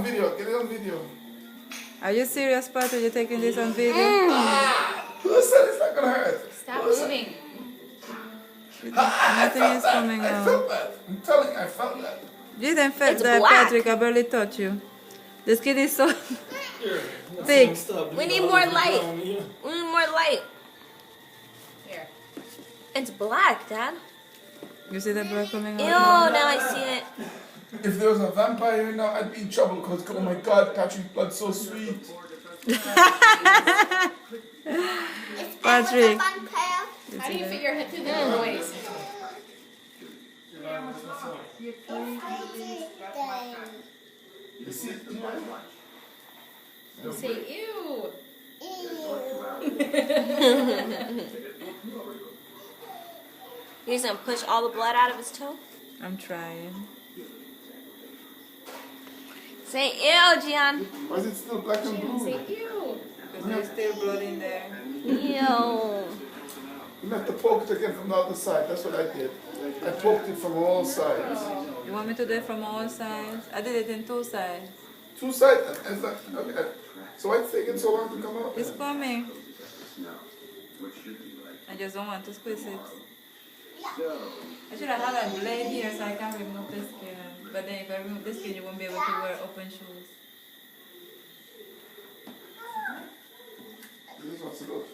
on video. Get it on video. Are you serious, Patrick? You're taking this on video? Who said it's not gonna hurt? Stop moving. Nothing is coming I out. felt that. I'm telling you, I felt that. You didn't feel It's that, black. Patrick. I barely touched you. The skin is so thick. We need more light. We need more light. Here. It's black, Dad. You see the blood coming Ew, out? now I see it. If there was a vampire here now, I'd be in trouble because, oh my God, Patrick's blood's so sweet. Patrick. How do you fit your head through the noise? You see? Say ew. You're just gonna push all the blood out of his toe? I'm trying. Say ew, Gian. Why is it still black and blue? Say ew. Because there's still blood in there. Ew. You have to poke it again from the other side. That's what I did. I poked it from all sides. You want me to do it from all sides? I did it in 2 sides. 2 sides. Okay. So why it's taking so long to come out? It's coming. I just don't want to squeeze it. I should have had a blade here so I can remove the skin. But then if I remove the skin, you won't be able to wear open shoes. This is what's good.